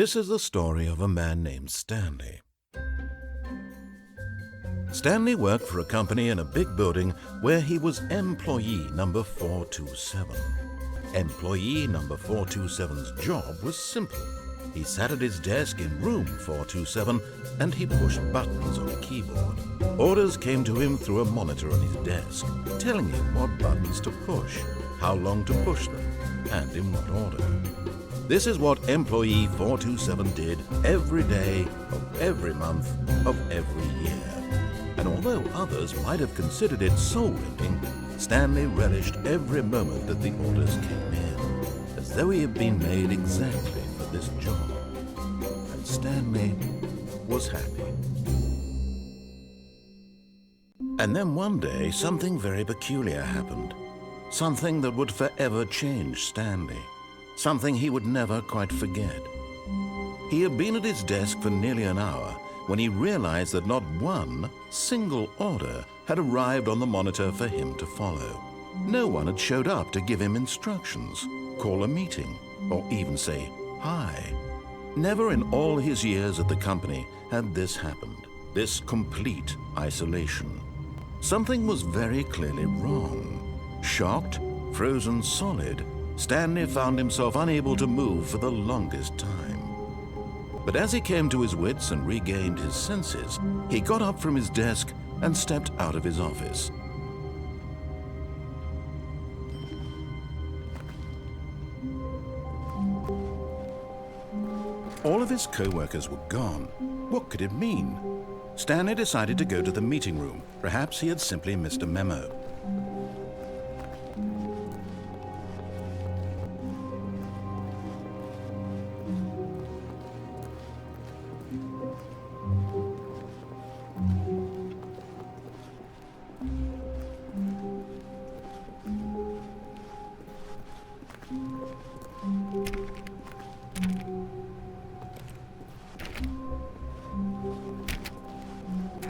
This is the story of a man named Stanley. Stanley worked for a company in a big building where he was employee number 427. Employee number 427's job was simple. He sat at his desk in room 427 and he pushed buttons on a keyboard. Orders came to him through a monitor on his desk, telling him what buttons to push, how long to push them, and in what order. This is what employee 427 did every day of every month of every year. And although others might have considered it soul-rending, Stanley relished every moment that the orders came in, as though he had been made exactly for this job. And Stanley was happy. And then one day, something very peculiar happened. Something that would forever change Stanley. Something he would never quite forget. He had been at his desk for nearly an hour when he realized that not one single order had arrived on the monitor for him to follow. No one had showed up to give him instructions, call a meeting, or even say hi. Never in all his years at the company had this happened, this complete isolation. Something was very clearly wrong. Shocked, frozen solid, Stanley found himself unable to move for the longest time. But as he came to his wits and regained his senses, he got up from his desk and stepped out of his office. All of his co-workers were gone. What could it mean? Stanley decided to go to the meeting room. Perhaps he had simply missed a memo.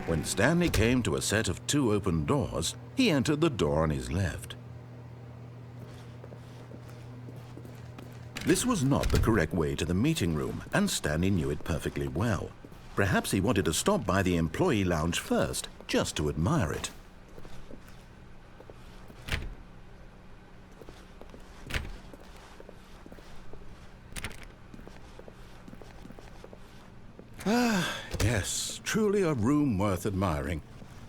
When Stanley came to a set of 2 open doors, he entered the door on his left. This was not the correct way to the meeting room, and Stanley knew it perfectly well. Perhaps he wanted to stop by the employee lounge first, just to admire it. Yes, truly a room worth admiring.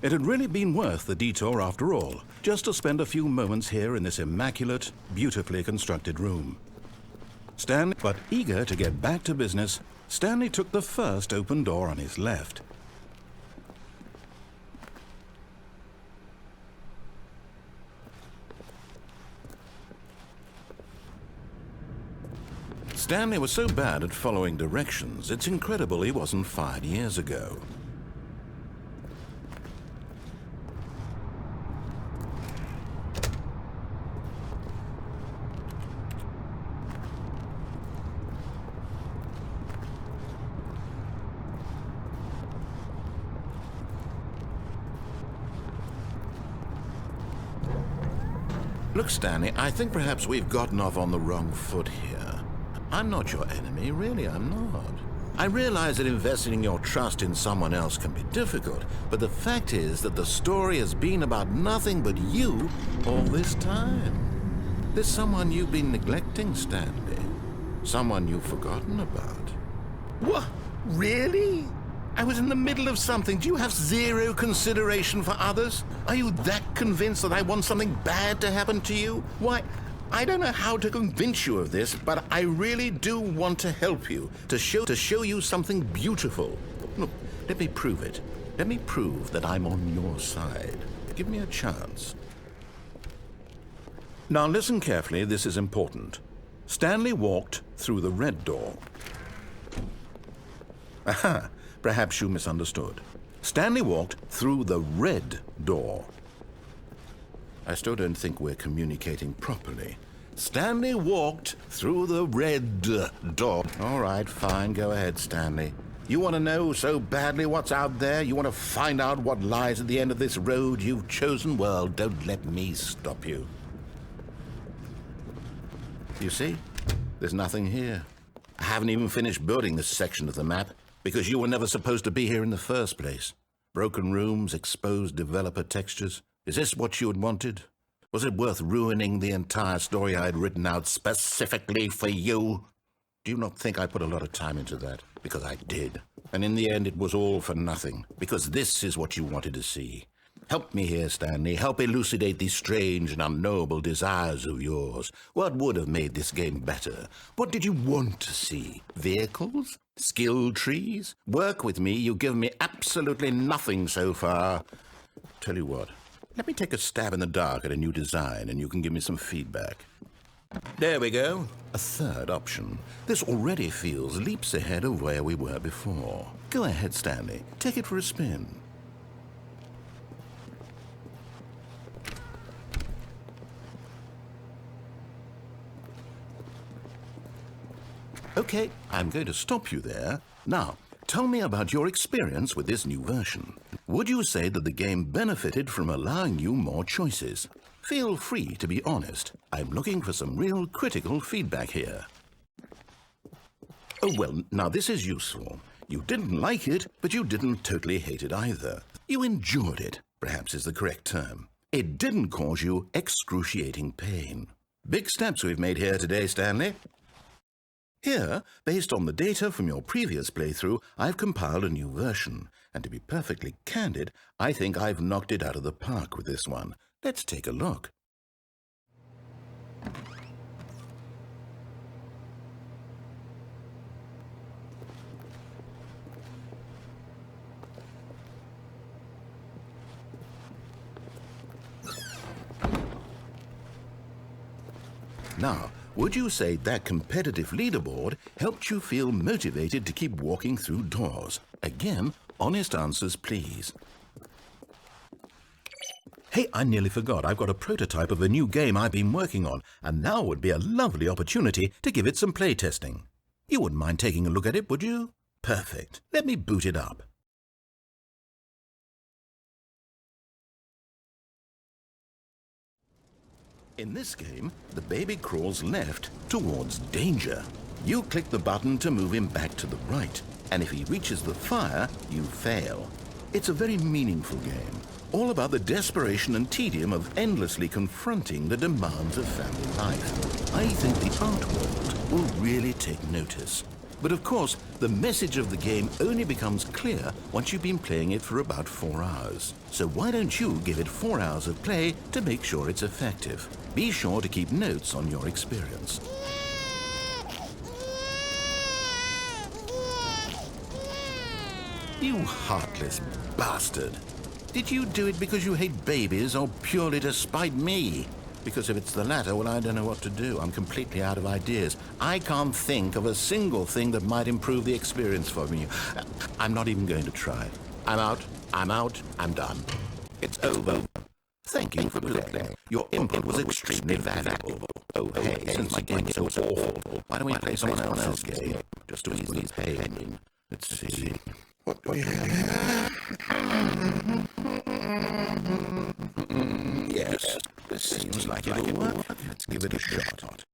It had really been worth the detour after all, just to spend a few moments here in this immaculate, beautifully constructed room. Stanley, but eager to get back to business, Stanley took the first open door on his left. Stanley was so bad at following directions, it's incredible he wasn't fired years ago. Look, Stanley, I think perhaps we've gotten off on the wrong foot here. I'm not your enemy, really, I'm not. I realize that investing your trust in someone else can be difficult, but the fact is that the story has been about nothing but you all this time. There's someone you've been neglecting, Stanley. Someone you've forgotten about. What? Really? I was in the middle of something. Do you have zero consideration for others? Are you that convinced that I want something bad to happen to you? Why, I don't know how to convince you of this, but I really do want to help you, to show you something beautiful. Look, let me prove it. Let me prove that I'm on your side. Give me a chance. Now listen carefully, this is important. Stanley walked through the red door. Aha, perhaps you misunderstood. Stanley walked through the red door. I still don't think we're communicating properly. Stanley walked through the red door. All right, fine, go ahead, Stanley. You want to know so badly what's out there? You want to find out what lies at the end of this road you've chosen? Well, don't let me stop you. You see? There's nothing here. I haven't even finished building this section of the map because you were never supposed to be here in the first place. Broken rooms, exposed developer textures. Is this what you had wanted? Was it worth ruining the entire story I had written out specifically for you? Do you not think I put a lot of time into that? Because I did. And in the end, it was all for nothing. Because this is what you wanted to see. Help me here, Stanley. Help elucidate these strange and unknowable desires of yours. What would have made this game better? What did you want to see? Vehicles? Skill trees? Work with me. You've given me absolutely nothing so far. Tell you what. Let me take a stab in the dark at a new design, and you can give me some feedback. There we go. A third option. This already feels leaps ahead of where we were before. Go ahead, Stanley. Take it for a spin. Okay, I'm going to stop you there. Now, tell me about your experience with this new version. Would you say that the game benefited from allowing you more choices? Feel free to be honest. I'm looking for some real critical feedback here. Oh, well, now this is useful. You didn't like it, but you didn't totally hate it either. You endured it, perhaps is the correct term. It didn't cause you excruciating pain. Big steps we've made here today, Stanley. Here, based on the data from your previous playthrough, I've compiled a new version. And to be perfectly candid, I think I've knocked it out of the park with this one. Let's take a look. Now, would you say that competitive leaderboard helped you feel motivated to keep walking through doors? Again, honest answers, please. Hey, I nearly forgot. I've got a prototype of a new game I've been working on, and now would be a lovely opportunity to give it some playtesting. You wouldn't mind taking a look at it, would you? Perfect. Let me boot it up. In this game, the baby crawls left towards danger. You click the button to move him back to the right, and if he reaches the fire, you fail. It's a very meaningful game, all about the desperation and tedium of endlessly confronting the demands of family life. I think the art world will really take notice. But of course, the message of the game only becomes clear once you've been playing it for about 4 hours. So why don't you give it 4 hours of play to make sure it's effective? Be sure to keep notes on your experience. You heartless bastard! Did you do it because you hate babies or purely to spite me? Because if it's the latter, well, I don't know what to do. I'm completely out of ideas. I can't think of a single thing that might improve the experience for me. I'm not even going to try. I'm out, I'm done. It's over. Thank you for playing. Your input was extremely valuable. Oh, hey, since my game is so awful, why don't we play someone else's game? Just to ease the pain. Let's see. What do we have here? Yes, this seems like it'll work. Let's give it a shot.